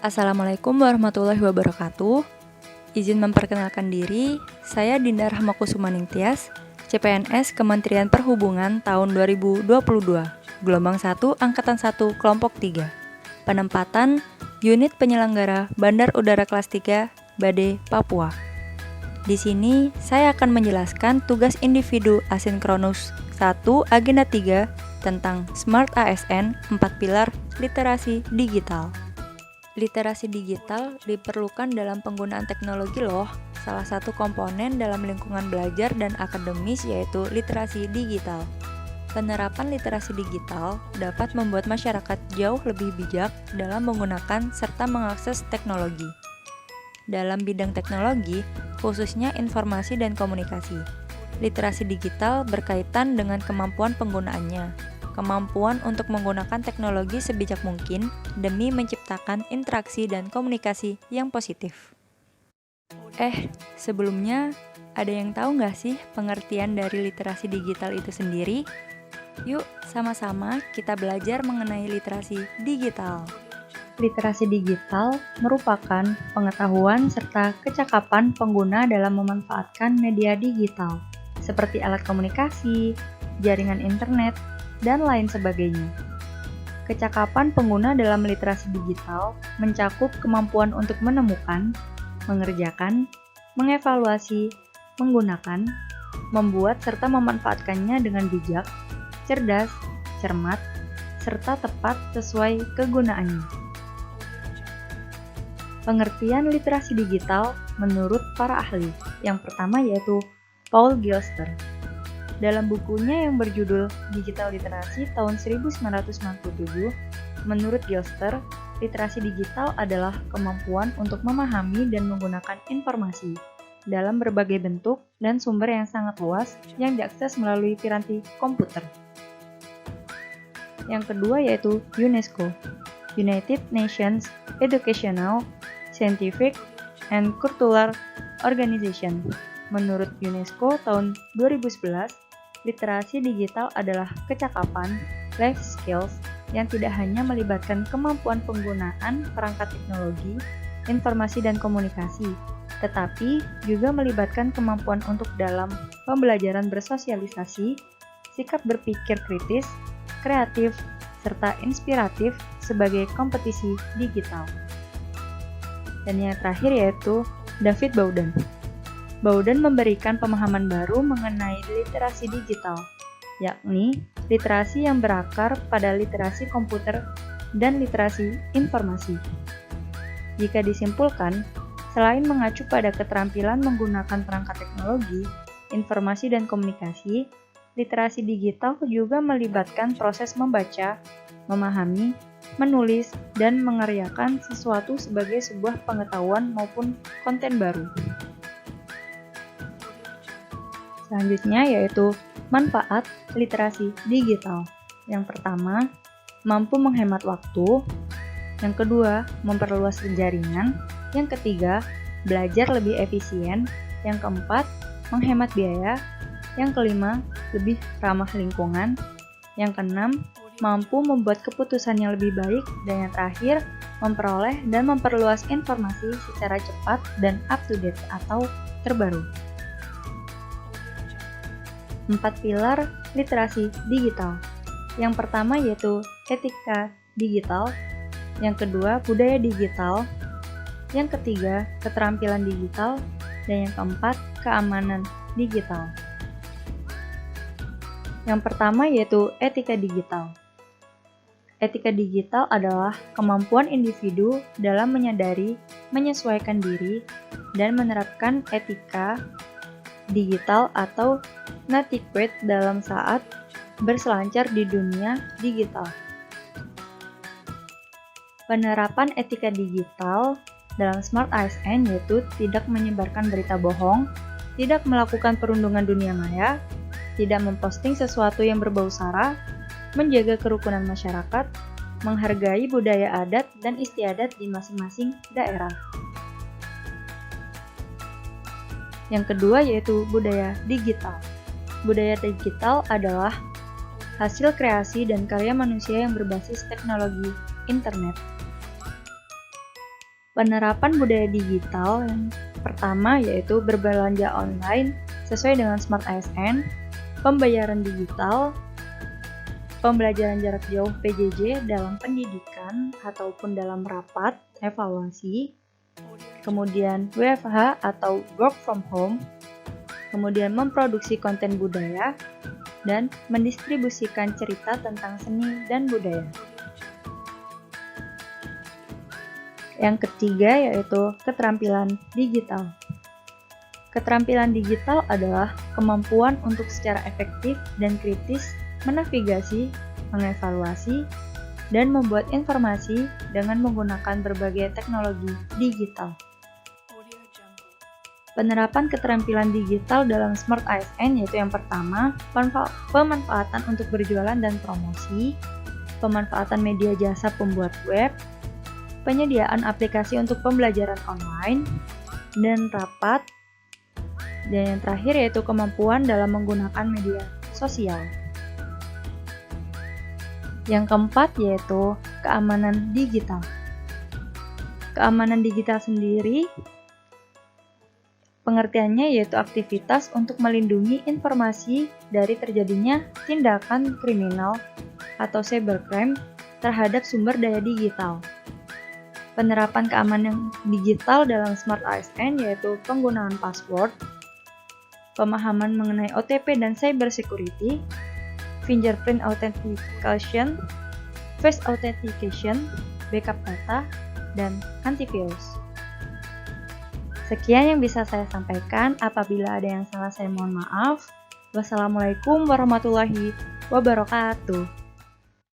Assalamualaikum warahmatullahi wabarakatuh. Izin memperkenalkan diri, saya Dinda Rahmakusumaning Tias, CPNS Kementerian Perhubungan tahun 2022, Gelombang 1, Angkatan 1, Kelompok 3. Penempatan Unit Penyelenggara Bandar Udara Kelas 3, Bade, Papua. Di sini, saya akan menjelaskan tugas individu asinkronus 1 Agenda 3 tentang Smart ASN 4 Pilar Literasi Digital. Literasi digital diperlukan dalam penggunaan teknologi loh. Salah satu komponen dalam lingkungan belajar dan akademis yaitu literasi digital. Penerapan literasi digital dapat membuat masyarakat jauh lebih bijak dalam menggunakan serta mengakses teknologi. Dalam bidang teknologi, khususnya informasi dan komunikasi, literasi digital berkaitan dengan kemampuan penggunaannya. Kemampuan untuk menggunakan teknologi sebijak mungkin demi menciptakan interaksi dan komunikasi yang positif. Sebelumnya, ada yang tahu nggak sih pengertian dari literasi digital itu sendiri? Yuk, sama-sama kita belajar mengenai literasi digital. Literasi digital merupakan pengetahuan serta kecakapan pengguna dalam memanfaatkan media digital, seperti alat komunikasi, jaringan internet, dan lain sebagainya. Kecakapan pengguna dalam literasi digital mencakup kemampuan untuk menemukan, mengerjakan, mengevaluasi, menggunakan, membuat serta memanfaatkannya dengan bijak, cerdas, cermat, serta tepat sesuai kegunaannya. Pengertian literasi digital menurut para ahli, yang pertama yaitu Paul Gilster. Dalam bukunya yang berjudul Digital Literasi tahun 1997, menurut Gilster, literasi digital adalah kemampuan untuk memahami dan menggunakan informasi dalam berbagai bentuk dan sumber yang sangat luas yang diakses melalui piranti komputer. Yang kedua yaitu UNESCO, United Nations Educational, Scientific, and Cultural Organization. Menurut UNESCO tahun 2011, literasi digital adalah kecakapan, life skills, yang tidak hanya melibatkan kemampuan penggunaan perangkat teknologi, informasi dan komunikasi, tetapi juga melibatkan kemampuan untuk dalam pembelajaran bersosialisasi, sikap berpikir kritis, kreatif, serta inspiratif sebagai kompetisi digital. Dan yang terakhir yaitu David Bowden. Bowden memberikan pemahaman baru mengenai literasi digital, yakni literasi yang berakar pada literasi komputer dan literasi informasi. Jika disimpulkan, selain mengacu pada keterampilan menggunakan perangkat teknologi, informasi dan komunikasi, literasi digital juga melibatkan proses membaca, memahami, menulis, dan mengerjakan sesuatu sebagai sebuah pengetahuan maupun konten baru. Selanjutnya yaitu manfaat literasi digital. Yang pertama, mampu menghemat waktu. Yang kedua, memperluas jaringan. Yang ketiga, belajar lebih efisien. Yang keempat, menghemat biaya. Yang kelima, lebih ramah lingkungan. Yang keenam, mampu membuat keputusan yang lebih baik. Dan yang terakhir, memperoleh dan memperluas informasi secara cepat dan up-to-date atau terbaru. 4 pilar literasi digital. Yang pertama yaitu etika digital, yang kedua budaya digital, yang ketiga keterampilan digital, dan yang keempat keamanan digital. Yang pertama yaitu etika digital. Etika digital adalah kemampuan individu dalam menyadari, menyesuaikan diri, dan menerapkan etika digital atau netiquette dalam saat berselancar di dunia digital. Penerapan etika digital dalam Smart ASN yaitu tidak menyebarkan berita bohong, tidak melakukan perundungan dunia maya, tidak memposting sesuatu yang berbau sara, menjaga kerukunan masyarakat, menghargai budaya adat dan istiadat di masing-masing daerah. Yang kedua yaitu budaya digital. Budaya digital adalah hasil kreasi dan karya manusia yang berbasis teknologi internet. Penerapan budaya digital yang pertama yaitu berbelanja online sesuai dengan Smart ASN, pembayaran digital, pembelajaran jarak jauh PJJ dalam pendidikan ataupun dalam rapat, evaluasi, kemudian WFH atau work from home, kemudian memproduksi konten budaya, dan mendistribusikan cerita tentang seni dan budaya. Yang ketiga yaitu keterampilan digital. Keterampilan digital adalah kemampuan untuk secara efektif dan kritis menavigasi, mengevaluasi, dan membuat informasi dengan menggunakan berbagai teknologi digital. Penerapan keterampilan digital dalam Smart ASN yaitu yang pertama, pemanfaatan untuk berjualan dan promosi, pemanfaatan media jasa pembuat web, penyediaan aplikasi untuk pembelajaran online, dan rapat, dan yang terakhir yaitu kemampuan dalam menggunakan media sosial. Yang keempat yaitu keamanan digital. Keamanan digital sendiri pengertiannya yaitu aktivitas untuk melindungi informasi dari terjadinya tindakan kriminal atau cybercrime terhadap sumber daya digital. Penerapan keamanan digital dalam Smart ASN yaitu penggunaan password, pemahaman mengenai OTP dan cybersecurity, fingerprint authentication, face authentication, backup data, dan antivirus. Sekian yang bisa saya sampaikan. Apabila ada yang salah saya mohon maaf. Wassalamualaikum warahmatullahi wabarakatuh.